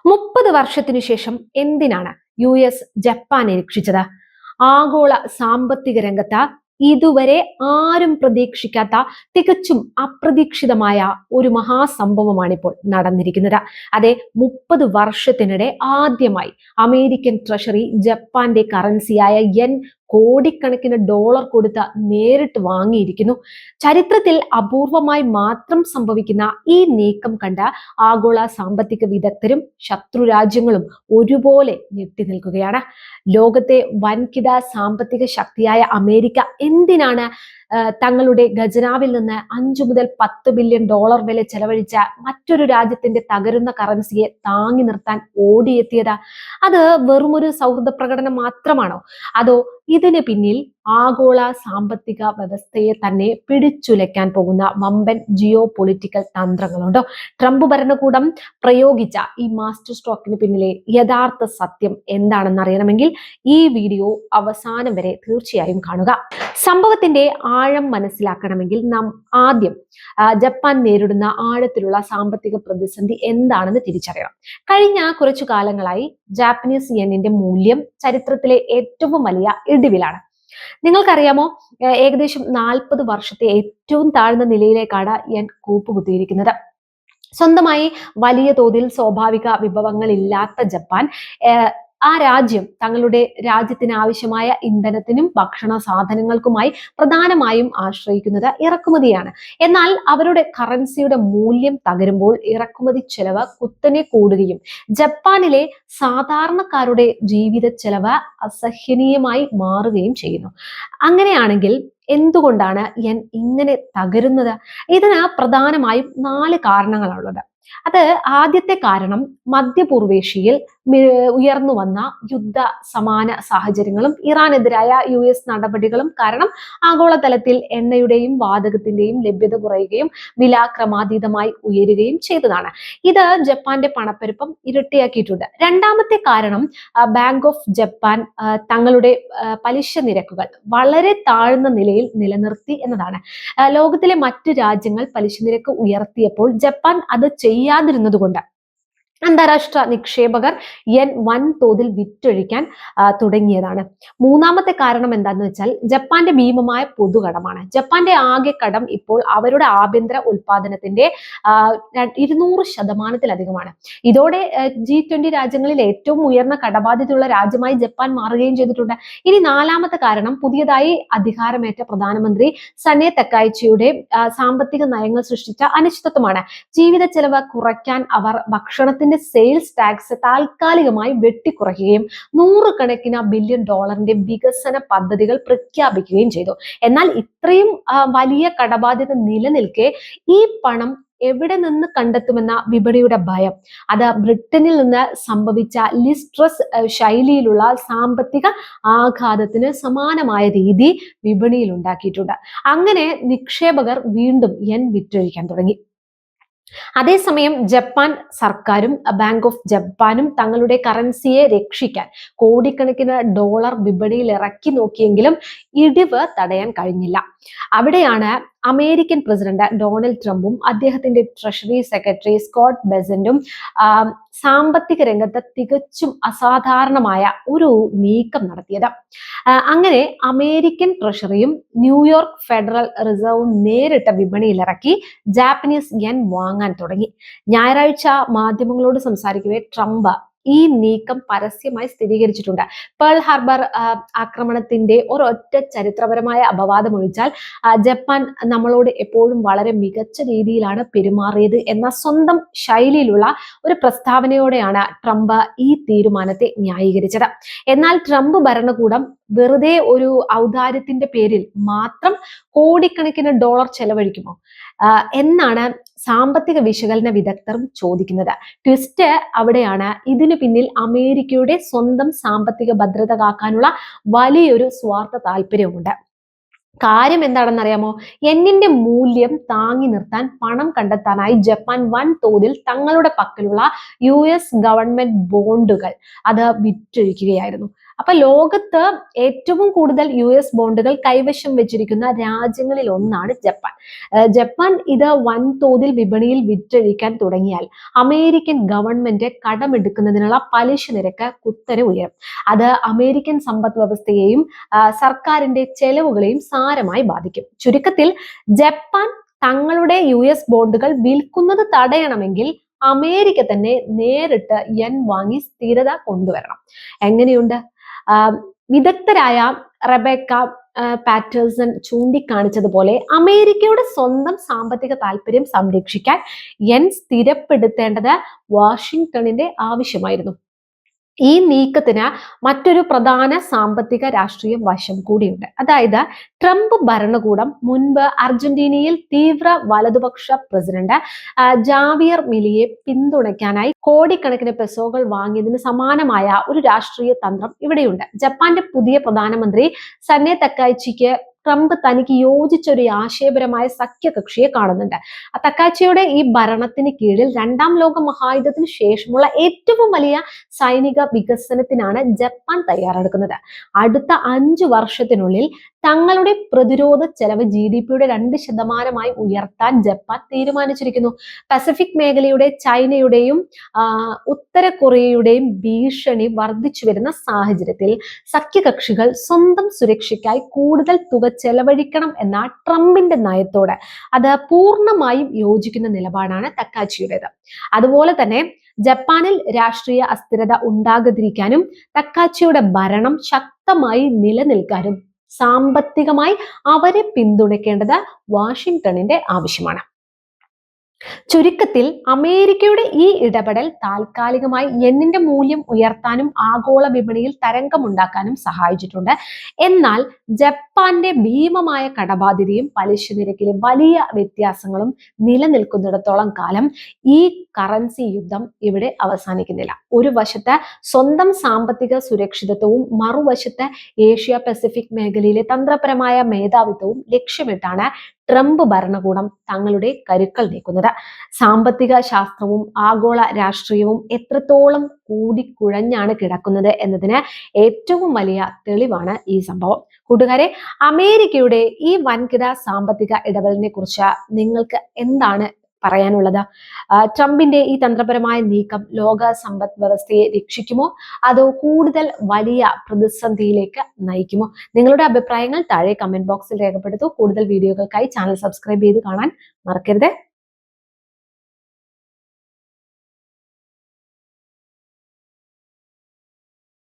30 വർഷത്തിനു ശേഷം എന്തിനാണ് US ജപ്പാനെ രക്ഷിച്ചത്? ആഗോള സാമ്പത്തിക രംഗത്ത് ഇതുവരെ ആരും പ്രതീക്ഷിക്കാത്ത തികച്ചും അപ്രതീക്ഷിതമായ ഒരു മഹാസംഭവമാണിപ്പോൾ നടന്നിരിക്കുന്നത്. അതെ, 30 വർഷത്തിനിടെ ആദ്യമായി അമേരിക്കൻ ട്രഷറി ജപ്പാന്റെ കറൻസിയായ യെൻ കോടിക്കണക്കിന് ഡോളർ കൊടുത്ത് നേരിട്ട് വാങ്ങിയിരിക്കുന്നു. ചരിത്രത്തിൽ അപൂർവമായി മാത്രം സംഭവിക്കുന്ന ഈ നീക്കം കണ്ട ആഗോള സാമ്പത്തിക വിദഗ്ധരും ശത്രു രാജ്യങ്ങളും ഒരുപോലെ ഞെട്ടി നിൽക്കുകയാണ്. ലോകത്തെ വൻകിട സാമ്പത്തിക ശക്തിയായ അമേരിക്ക എന്തിനാണ് തങ്ങളുടെ ഖജനാവിൽ നിന്ന് 5 മുതൽ 10 ബില്യൺ ഡോളർ വില ചെലവഴിച്ച മറ്റൊരു രാജ്യത്തിന്റെ തകരുന്ന കറൻസിയെ താങ്ങി നിർത്താൻ ഓടിയെത്തിയത്? അത് വെറുമൊരു സൗഹൃദ പ്രകടനം മാത്രമാണോ? അതോ ഇതിന് പിന്നിൽ ആഗോള സാമ്പത്തിക വ്യവസ്ഥയെ തന്നെ പിടിച്ചുലയ്ക്കാൻ പോകുന്ന വമ്പൻ ജിയോ പൊളിറ്റിക്കൽ തന്ത്രങ്ങളുണ്ടോ? ട്രംപ് ഭരണകൂടം പ്രയോഗിച്ച ഈ മാസ്റ്റർ സ്ട്രോക്കിന് പിന്നിലെ യഥാർത്ഥ സത്യം എന്താണെന്ന് അറിയണമെങ്കിൽ ഈ വീഡിയോ അവസാനം വരെ തീർച്ചയായും കാണുക. സംഭവത്തിന്റെ ആഴം മനസ്സിലാക്കണമെങ്കിൽ നാം ആദ്യം ജപ്പാൻ നേരിടുന്ന ആഴത്തിലുള്ള സാമ്പത്തിക പ്രതിസന്ധി എന്താണെന്ന് തിരിച്ചറിയണം. കഴിഞ്ഞ കുറച്ചു കാലങ്ങളായി ജാപ്പനീസ് യെന്നിന്റെ മൂല്യം ചരിത്രത്തിലെ ഏറ്റവും വലിയ ഇടിവിലാണ്. നിങ്ങൾക്കറിയാമോ, ഏകദേശം 40 വർഷത്തെ ഏറ്റവും താഴ്ന്ന നിലയിലേക്കാണ് യെൻ കൂപ്പുകുത്തിയിരിക്കുന്നത്. സ്വന്തമായി വലിയ തോതിൽ സ്വാഭാവിക വിഭവങ്ങൾ ഇല്ലാത്ത ജപ്പാൻ ആ രാജ്യം തങ്ങളുടെ രാജ്യത്തിന് ആവശ്യമായ ഇന്ധനത്തിനും ഭക്ഷണ സാധനങ്ങൾക്കുമായി പ്രധാനമായും ആശ്രയിക്കുന്നത് ഇറക്കുമതിയാണ്. എന്നാൽ അവരുടെ കറൻസിയുടെ മൂല്യം തകരുമ്പോൾ ഇറക്കുമതി ചെലവ് കുത്തനെ കൂടുകയും ജപ്പാനിലെ സാധാരണക്കാരുടെ ജീവിത ചെലവ് അസഹനീയമായി മാറുകയും ചെയ്യുന്നു. അങ്ങനെയാണെങ്കിൽ എന്തുകൊണ്ടാണ് യെൻ ഇങ്ങനെ തകരുന്നത്? ഇതിന് പ്രധാനമായും 4 കാരണങ്ങളാണുള്ളത്. അത് ആദ്യത്തെ കാരണം മധ്യപൂർവേഷ്യയിൽ ഉയർന്നു വന്ന യുദ്ധ സമാന സാഹചര്യങ്ങളും ഇറാനെതിരായ US നടപടികളും കാരണം ആഗോളതലത്തിൽ എണ്ണയുടെയും വാതകത്തിന്റെയും ലഭ്യത കുറയുകയും വില ക്രമാതീതമായി ഉയരുകയും ചെയ്തതാണ്. ഇത് ജപ്പാന്റെ പണപ്പെരുപ്പം ഇരട്ടിയാക്കിയിട്ടുണ്ട്. രണ്ടാമത്തെ കാരണം ബാങ്ക് ഓഫ് ജപ്പാൻ തങ്ങളുടെ പലിശ നിരക്കുകൾ വളരെ താഴ്ന്ന നിലയിൽ നിലനിർത്തി എന്നതാണ്. ലോകത്തിലെ മറ്റു രാജ്യങ്ങൾ പലിശ നിരക്ക് ഉയർത്തിയപ്പോൾ ജപ്പാൻ അത് ചെയ്യാതിരുന്നതുകൊണ്ട് അന്താരാഷ്ട്ര നിക്ഷേപകർ യെൻ വൻതോതിൽ വിറ്റൊഴിക്കാൻ തുടങ്ങിയതാണ്. മൂന്നാമത്തെ കാരണം എന്താന്ന് വെച്ചാൽ ജപ്പാന്റെ ഭീമമായ പൊതുകടമാണ്. ജപ്പാന്റെ ആകെ കടം ഇപ്പോൾ അവരുടെ ആഭ്യന്തര ഉൽപാദനത്തിന്റെ 200% ഇതോടെ G20 രാജ്യങ്ങളിൽ ഏറ്റവും ഉയർന്ന കടബാധ്യതയുള്ള രാജ്യമായി ജപ്പാൻ മാറുകയും ചെയ്തിട്ടുണ്ട്. ഇനി നാലാമത്തെ കാരണം പുതിയതായി അധികാരമേറ്റ പ്രധാനമന്ത്രി സനെ തക്കായിച്ചിയുടെ സാമ്പത്തിക നയങ്ങൾ സൃഷ്ടിച്ച അനിശ്ചിതത്വമാണ്. ജീവിത ചെലവ് കുറയ്ക്കാൻ അവർ ഭക്ഷണത്തിന് സെയിൽസ് ടാക്സ് താൽക്കാലികമായി വെട്ടിക്കുറയ്ക്കുകയും 100 ബില്യൺ ഡോളറിന്റെ വികസന പദ്ധതികൾ പ്രഖ്യാപിക്കുകയും ചെയ്തു. എന്നാൽ ഇത്രയും വലിയ കടബാധ്യത നിലനിൽക്കെ ഈ പണം എവിടെ നിന്ന് കണ്ടെത്തുമെന്ന വിപണിയുടെ ഭയം, അത് ബ്രിട്ടനിൽ നിന്ന് സംഭവിച്ച ലിസ്ട്രസ് ശൈലിയിലുള്ള സാമ്പത്തിക ആഘാതത്തിന് സമാനമായ രീതി വിപണിയിൽ ഉണ്ടാക്കിയിട്ടുണ്ട്. അങ്ങനെ നിക്ഷേപകർ വീണ്ടും യെൻ വിറ്റൊഴിക്കാൻ തുടങ്ങി. അതേസമയം ജപ്പാൻ സർക്കാരും ബാങ്ക് ഓഫ് ജപ്പാനും തങ്ങളുടെ കറൻസിയെ രക്ഷിക്കാൻ കോടിക്കണക്കിന് ഡോളർ വിപണിയിൽ ഇറക്കി നോക്കിയെങ്കിലും ഇടിവ് തടയാൻ കഴിഞ്ഞില്ല. അവിടെയാണ് അമേരിക്കൻ പ്രസിഡന്റ് ഡൊണാൾഡ് ട്രംപും അദ്ദേഹത്തിന്റെ ട്രഷറി സെക്രട്ടറി സ്കോട്ട് ബെസന്റും സാമ്പത്തിക രംഗത്ത് തികച്ചും അസാധാരണമായ ഒരു നീക്കം നടത്തിയത്. അങ്ങനെ അമേരിക്കൻ ട്രഷറിയും ന്യൂയോർക്ക് ഫെഡറൽ റിസർവും നേരിട്ട് വിപണിയിലിറക്കി ജാപ്പനീസ് യെൻ വാങ്ങാൻ തുടങ്ങി. ഞായറാഴ്ച മാധ്യമങ്ങളോട് സംസാരിക്കവേ ട്രംപ് ഈ നീക്കം പരസ്യമായി സ്ഥിരീകരിച്ചിട്ടുണ്ട്. പേൾ ഹാർബർ ആക്രമണത്തിന്റെ ഒരൊറ്റ ചരിത്രപരമായ അപവാദം ഒഴിച്ചാൽ ജപ്പാൻ നമ്മളോട് എപ്പോഴും വളരെ മികച്ച രീതിയിലാണ് പെരുമാറിയത് എന്ന സ്വന്തം ശൈലിയിലുള്ള ഒരു പ്രസ്താവനയോടെയാണ് ട്രംപ് ഈ തീരുമാനത്തെ ന്യായീകരിച്ചത്. എന്നാൽ ട്രംപ് ഭരണകൂടം വെറുതെ ഒരു ഔദാര്യത്തിന്റെ പേരിൽ മാത്രം കോടിക്കണക്കിന് ഡോളർ ചെലവഴിക്കുമോ എന്നാണ് സാമ്പത്തിക വിശകലന വിദഗ്ധരും ചോദിക്കുന്നത്. ട്വിസ്റ്റ് അവിടെയാണ്. ഇതിനു പിന്നിൽ അമേരിക്കയുടെ സ്വന്തം സാമ്പത്തിക ഭദ്രത കാക്കാനുള്ള വലിയൊരു സ്വാർത്ഥ താല്പര്യമുണ്ട്. കാര്യം എന്താണെന്നറിയാമോ? യെന്നിന്റെ മൂല്യം താങ്ങി നിർത്താൻ പണം കണ്ടെത്താനായി ജപ്പാൻ വൻതോതിൽ തങ്ങളുടെ പക്കലുള്ള ഗവൺമെന്റ് ബോണ്ടുകൾ അത് വിറ്റൊഴിക്കുകയായിരുന്നു. അപ്പൊ ലോകത്ത് ഏറ്റവും കൂടുതൽ ബോണ്ടുകൾ കൈവശം വെച്ചിരിക്കുന്ന രാജ്യങ്ങളിൽ ഒന്നാണ് ജപ്പാൻ. ജപ്പാൻ ഇത് വൻതോതിൽ വിപണിയിൽ വിറ്റഴിക്കാൻ തുടങ്ങിയാൽ അമേരിക്കൻ ഗവൺമെന്റ് കടമെടുക്കുന്നതിനുള്ള പലിശ നിരക്ക് കുത്തനെ ഉയരും. അത് അമേരിക്കൻ സമ്പദ് വ്യവസ്ഥയെയും സർക്കാരിന്റെ ചെലവുകളെയും സാരമായി ബാധിക്കും. ചുരുക്കത്തിൽ ജപ്പാൻ തങ്ങളുടെ ബോണ്ടുകൾ വിൽക്കുന്നത് തടയണമെങ്കിൽ അമേരിക്ക തന്നെ നേരിട്ട് യെൻ വാങ്ങി സ്ഥിരത കൊണ്ടുവരണം. എങ്ങനെയുണ്ട്? വിദഗ്ധരായ റെബേക്ക പാറ്റേഴ്സൺ ചൂണ്ടിക്കാണിച്ചതുപോലെ അമേരിക്കയുടെ സ്വന്തം സാമ്പത്തിക താല്പര്യം സംരക്ഷിക്കാൻ യെൻ സ്ഥിരപ്പെടുത്തേണ്ടത് വാഷിംഗ്ടണിന്റെ ആവശ്യമായിരുന്നു. ഈ നീക്കത്തിന് മറ്റൊരു പ്രധാന സാമ്പത്തിക രാഷ്ട്രീയ വശം കൂടിയുണ്ട്. അതായത് ട്രംപ് ഭരണകൂടം മുൻപ് അർജന്റീനയിൽ തീവ്ര വലതുപക്ഷ പ്രസിഡന്റ് ജാവിയർ മിലിയെ പിന്തുണയ്ക്കാനായി കോടിക്കണക്കിന് പെസോകൾ വാങ്ങിയതിന് സമാനമായ ഒരു രാഷ്ട്രീയ തന്ത്രം ഇവിടെയുണ്ട്. ജപ്പാന്റെ പുതിയ പ്രധാനമന്ത്രി സന്നെ തക്കായിച്ചിക്ക് ട്രംപ് തനിക്ക് യോജിച്ച ഒരു ആശയപരമായ സഖ്യകക്ഷിയെ കാണുന്നുണ്ട്. തക്കാച്ചിയുടെ ഈ ഭരണത്തിന് കീഴിൽ രണ്ടാം ലോക മഹായുദ്ധത്തിന് ശേഷമുള്ള ഏറ്റവും വലിയ സൈനിക വികസനത്തിനാണ് ജപ്പാൻ തയ്യാറെടുക്കുന്നത്. അടുത്ത 5 വർഷത്തിനുള്ളിൽ തങ്ങളുടെ പ്രതിരോധ ചെലവ് GDP-യുടെ 2% ഉയർത്താൻ ജപ്പാൻ തീരുമാനിച്ചിരിക്കുന്നു. പസഫിക് മേഖലയുടെ ചൈനയുടെയും ഉത്തര കൊറിയയുടെയും ഭീഷണി വർദ്ധിച്ചു വരുന്ന സാഹചര്യത്തിൽ സഖ്യകക്ഷികൾ സ്വന്തം സുരക്ഷയ്ക്കായി കൂടുതൽ തുക ചെലവഴിക്കണം എന്ന ട്രംപിന്റെ നയത്തോട് അത് പൂർണ്ണമായും യോജിക്കുന്ന നിലപാടാണ് തക്കാച്ചിയുടേത്. അതുപോലെ തന്നെ ജപ്പാനിൽ രാഷ്ട്രീയ അസ്ഥിരത ഉണ്ടാകാതിരിക്കാനും തക്കാച്ചിയുടെ ഭരണം ശക്തമായി നിലനിൽക്കാനും സാമ്പത്തികമായി അവരെ പിന്തുണയ്ക്കേണ്ടത് വാഷിംഗ്ടണിന്റെ ആവശ്യമാണ്. ചുരുക്കത്തിൽ അമേരിക്കയുടെ ഈ ഇടപെടൽ താൽക്കാലികമായി യെന്നിന്റെ മൂല്യം ഉയർത്താനും ആഗോള വിപണിയിൽ തരംഗമുണ്ടാക്കാനും സഹായിച്ചിട്ടുണ്ട്. എന്നാൽ ജപ്പാന്റെ ഭീമമായ കടബാധ്യതയും പലിശ നിരക്കിലെ വലിയ വ്യത്യാസങ്ങളും നിലനിൽക്കുന്നിടത്തോളം കാലം ഈ കറൻസി യുദ്ധം ഇവിടെ അവസാനിക്കുന്നില്ല. ഒരു വശത്ത് സ്വന്തം സാമ്പത്തിക സുരക്ഷിതത്വവും മറുവശത്ത് ഏഷ്യ പസഫിക് മേഖലയിലെ തന്ത്രപരമായ മേധാവിത്വവും ലക്ഷ്യമിട്ടാണ് ട്രംപ് ഭരണകൂടം തങ്ങളുടെ കരുക്കൾ നീക്കുന്നത്. സാമ്പത്തിക ശാസ്ത്രവും ആഗോള രാഷ്ട്രീയവും എത്രത്തോളം കൂടിക്കുഴഞ്ഞാണ് കിടക്കുന്നത് എന്നതിന് ഏറ്റവും വലിയ തെളിവാണ് ഈ സംഭവം. കൂട്ടുകാരെ, അമേരിക്കയുടെ ഈ വൻകിട സാമ്പത്തിക ഇടപെടലിനെ കുറിച്ച് നിങ്ങൾക്ക് എന്താണ് പറയാനുള്ളത്? ട്രംപിന്റെ ഈ തന്ത്രപരമായ നീക്കം ലോക സമ്പദ് വ്യവസ്ഥയെ രക്ഷിക്കുമോ അതോ കൂടുതൽ വലിയ പ്രതിസന്ധിയിലേക്ക് നയിക്കുമോ? നിങ്ങളുടെ അഭിപ്രായങ്ങൾ താഴെ കമന്റ് ബോക്സിൽ രേഖപ്പെടുത്തൂ. കൂടുതൽ വീഡിയോകൾക്കായി ചാനൽ സബ്സ്ക്രൈബ് ചെയ്ത് കാണാൻ മറക്കരുത്.